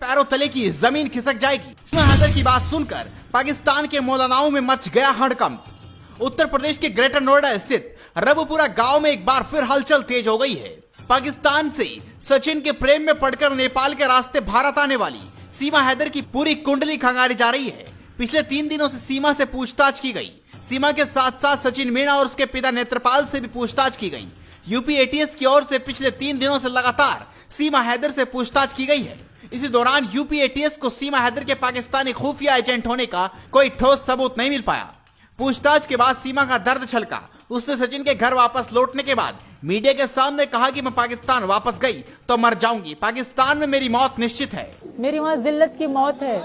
पैरों तले की जमीन खिसक जाएगी। सीमा हैदर की बात सुनकर पाकिस्तान के मौलानाओं में मच गया हड़कंप। उत्तर प्रदेश के ग्रेटर नोएडा स्थित रबुपुरा गांव में एक बार फिर हलचल तेज हो गई है। पाकिस्तान से सचिन के प्रेम में पड़कर नेपाल के रास्ते भारत आने वाली सीमा हैदर की पूरी कुंडली खंगारी जा रही है। पिछले 3 दिनों से सीमा से पूछताछ की गई। सीमा के साथ साथ सचिन मीणा और उसके पिता नेत्रपाल से भी पूछताछ की गई। यूपी एटीएस की ओर से पिछले 3 दिनों से लगातार सीमा हैदर से पूछताछ की गई है। इसी दौरान यूपी एटीएस को सीमा हैदर के पाकिस्तानी खुफिया एजेंट होने का कोई ठोस सबूत नहीं मिल पाया। पूछताछ के बाद सीमा का दर्द छलका। उसने सचिन के घर वापस लौटने के बाद मीडिया के सामने कहा कि मैं पाकिस्तान वापस गई तो मर जाऊंगी, पाकिस्तान में मेरी मौत निश्चित है। मेरी वहाँ जिल्लत की मौत है।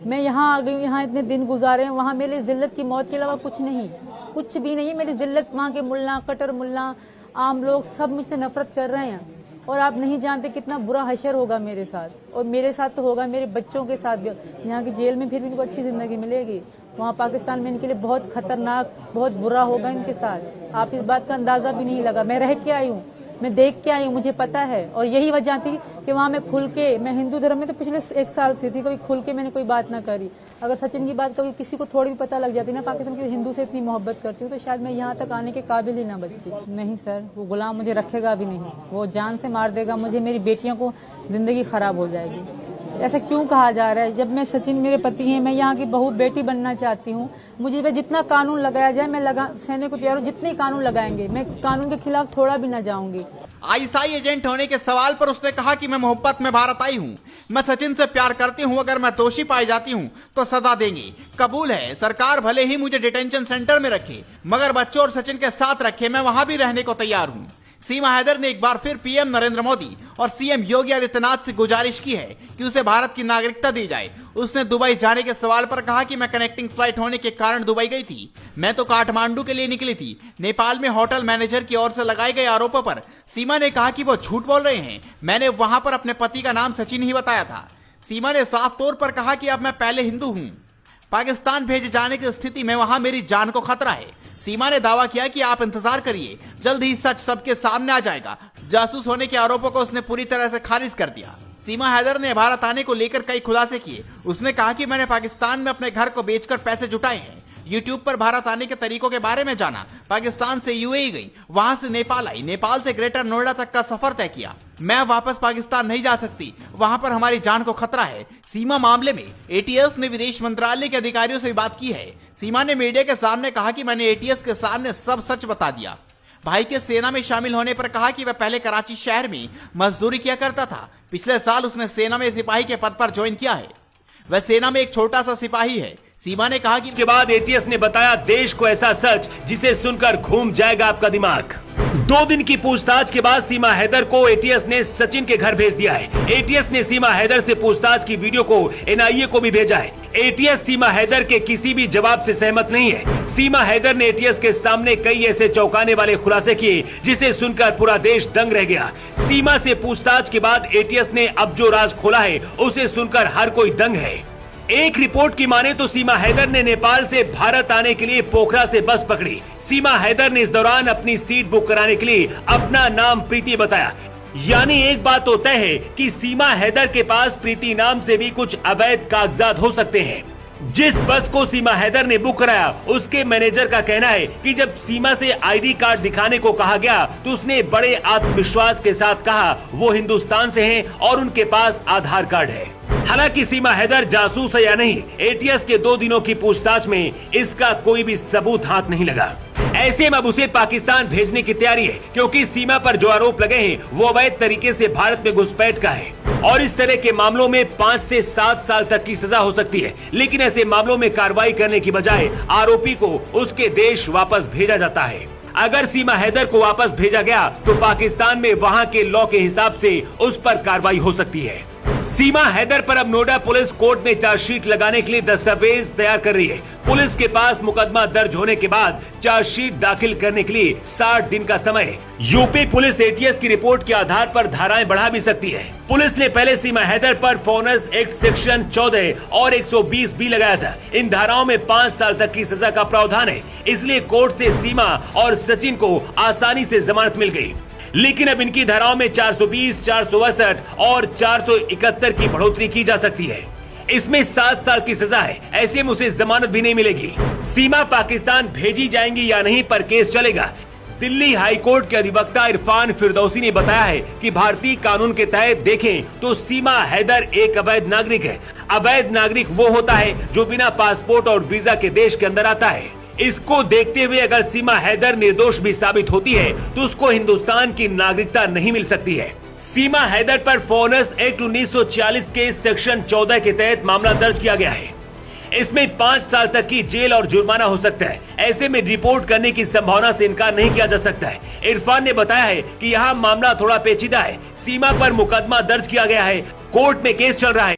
मैं यहाँ आ गई, यहाँ इतने दिन गुजारे हैं, वहाँ मेरी जिल्लत की मौत के अलावा कुछ नहीं, कुछ भी नहीं। मेरी जिल्लत, वहाँ के मुल्ला, कटर मुल्ला, आम लोग सब मुझसे नफरत कर रहे हैं। और आप नहीं जानते कितना बुरा हशर होगा मेरे साथ, और मेरे साथ तो होगा, मेरे बच्चों के साथ भी। यहाँ की जेल में फिर भी इनको अच्छी जिंदगी मिलेगी, वहाँ पाकिस्तान में इनके लिए बहुत खतरनाक, बहुत बुरा होगा इनके साथ। आप इस बात का अंदाजा भी नहीं लगा। मैं रह के आई हूँ, मैं देख के आई हूँ, मुझे पता है। और यही वजह थी कि वहाँ मैं खुल के, मैं हिंदू धर्म में तो पिछले 1 साल से थी, कभी खुल के मैंने कोई बात ना करी। अगर सचिन की बात कभी किसी को थोड़ी भी पता लग जाती ना, पाकिस्तान के हिंदू से इतनी मोहब्बत करती हूँ, तो शायद मैं यहाँ तक आने के काबिल ही ना बचती। नहीं सर, वो गुलाम मुझे रखेगा भी नहीं, वो जान से मार देगा मुझे, मेरी बेटियों को जिंदगी खराब हो जाएगी। ऐसा क्यों कहा जा रहा है? जब मैं, सचिन मेरे पति हैं, मैं यहाँ की बहू बेटी बनना चाहती हूँ। मुझे पे जितना कानून लगाया जाए मैं सहने को तैयार हूँ। जितने कानून लगाएंगे, मैं कानून के खिलाफ थोड़ा भी ना जाऊंगी। आईएसआई एजेंट होने के सवाल पर उसने कहा कि मैं मोहब्बत में भारत आई हूँ, मैं सचिन से प्यार करती हूँ, अगर मैं दोषी पाई जाती हूँ तो सजा देंगे। कबूल है, सरकार भले ही मुझे डिटेंशन सेंटर में रखे, मगर बच्चों और सचिन के साथ रखे, मैं वहां भी रहने को तैयार हूँ। सीमा हैदर ने एक बार फिर पीएम नरेंद्र मोदी और सीएम योगी आदित्यनाथ से गुजारिश की है कि उसे भारत की नागरिकता दी जाए। उसने दुबई जाने के सवाल पर कहा कि मैं कनेक्टिंग फ्लाइट होने के कारण दुबई गई थी, मैं तो काठमांडू के लिए निकली थी। नेपाल में होटल मैनेजर की ओर से लगाए गए आरोपों पर सीमा ने कहा कि वो झूठ बोल रहे हैं, मैंने वहां पर अपने पति का नाम सचिन ही बताया था। सीमा ने साफ तौर पर कहा कि अब मैं पहले हिंदू हूँ, पाकिस्तान भेजे जाने की स्थिति में वहां मेरी जान को खतरा है। सीमा ने दावा किया कि आप इंतजार करिए, जल्द ही सच सबके सामने आ जाएगा। जासूस होने के आरोपों को उसने पूरी तरह से खारिज कर दिया। सीमा हैदर ने भारत आने को लेकर कई खुलासे किए। उसने कहा कि मैंने पाकिस्तान में अपने घर को बेचकर पैसे जुटाए हैं, यूट्यूब पर भारत आने के तरीकों के बारे में जाना, पाकिस्तान से यूएई गई, वहां से नेपाल आई, नेपाल से ग्रेटर नोएडा तक का सफर तय किया। मैं वापस पाकिस्तान नहीं जा सकती, वहां पर हमारी जान को खतरा है। सीमा मामले में एटीएस ने विदेश मंत्रालय के अधिकारियों से भी बात की है। सीमा ने मीडिया के सामने कहा कि मैंने एटीएस के सामने सब सच बता दिया। भाई के सेना में शामिल होने पर कहा कि वह पहले कराची शहर में मजदूरी किया करता था। पिछले साल उसने सेना में सिपाही के पद पर ज्वाइन किया है। वह सेना में एक छोटा सा सिपाही है। सीमा ने कहा कि इसके बाद एटीएस ने बताया देश को ऐसा सच जिसे सुनकर घूम जाएगा आपका दिमाग। 2 दिन की पूछताछ के बाद सीमा हैदर को एटीएस ने सचिन के घर भेज दिया है। एटीएस ने सीमा हैदर से पूछताछ की वीडियो को एनआईए को भी भेजा है। एटीएस सीमा हैदर के किसी भी जवाब से सहमत नहीं है। सीमा हैदर ने एटीएस के सामने कई ऐसे चौंकाने वाले खुलासे किए जिसे सुनकर पूरा देश दंग रह गया। सीमा से पूछताछ के बाद एटीएस ने अब जो राज खोला है उसे सुनकर हर कोई दंग है। एक रिपोर्ट की माने तो सीमा हैदर ने नेपाल से भारत आने के लिए पोखरा से बस पकड़ी। सीमा हैदर ने इस दौरान अपनी सीट बुक कराने के लिए अपना नाम प्रीति बताया। यानी एक बात तो तय है कि सीमा हैदर के पास प्रीति नाम से भी कुछ अवैध कागजात हो सकते हैं। जिस बस को सीमा हैदर ने बुक कराया उसके मैनेजर का कहना है कि जब सीमा से आईडी कार्ड दिखाने को कहा गया तो उसने बड़े आत्मविश्वास के साथ कहा वो हिंदुस्तान से हैं और उनके पास आधार कार्ड है। हालांकि सीमा हैदर जासूस है या नहीं, एटीएस के 2 दिनों की पूछताछ में इसका कोई भी सबूत हाथ नहीं लगा। ऐसे में अब उसे पाकिस्तान भेजने की तैयारी है, क्योंकि सीमा पर जो आरोप लगे हैं वो अवैध तरीके से भारत में घुसपैठ का है और इस तरह के मामलों में 5 से 7 साल तक की सजा हो सकती है। लेकिन ऐसे मामलों में कार्रवाई करने की बजाय आरोपी को उसके देश वापस भेजा जाता है। अगर सीमा हैदर को वापस भेजा गया तो पाकिस्तान में वहां के लॉ के हिसाब से उस पर कार्रवाई हो सकती है। सीमा हैदर पर अब नोएडा पुलिस कोर्ट में चार्जशीट लगाने के लिए दस्तावेज तैयार कर रही है। पुलिस के पास मुकदमा दर्ज होने के बाद चार्जशीट दाखिल करने के लिए 60 दिन का समय है। यूपी पुलिस एटीएस की रिपोर्ट के आधार पर धाराएं बढ़ा भी सकती है। पुलिस ने पहले सीमा हैदर पर फॉरेनर्स एक्ट सेक्शन 14 और 120 भी लगाया था। इन धाराओं में 5 साल तक की सजा का प्रावधान है, इसलिए कोर्ट से सीमा और सचिन को आसानी से जमानत मिल गई। लेकिन अब इनकी धाराओं में 420, 462 और 471 की बढ़ोतरी की जा सकती है। इसमें 7 साल की सजा है, ऐसे में उसे जमानत भी नहीं मिलेगी। सीमा पाकिस्तान भेजी जाएंगी या नहीं पर केस चलेगा। दिल्ली हाई कोर्ट के अधिवक्ता इरफान फिरदौसी ने बताया है कि भारतीय कानून के तहत देखें तो सीमा हैदर एक अवैध नागरिक है। अवैध नागरिक वो होता है जो बिना पासपोर्ट और वीजा के देश के अंदर आता है। इसको देखते हुए अगर सीमा हैदर निर्दोष भी साबित होती है तो उसको हिंदुस्तान की नागरिकता नहीं मिल सकती है। सीमा हैदर पर फॉरेनर्स एक्ट 1946 के सेक्शन 14 के तहत मामला दर्ज किया गया है। इसमें 5 साल तक की जेल और जुर्माना हो सकता है। ऐसे में रिपोर्ट करने की संभावना से इनकार नहीं किया जा सकता है। इरफान ने बताया है कि यहाँ मामला थोड़ा पेचीदा है। सीमा पर मुकदमा दर्ज किया गया है, कोर्ट में केस चल रहा है।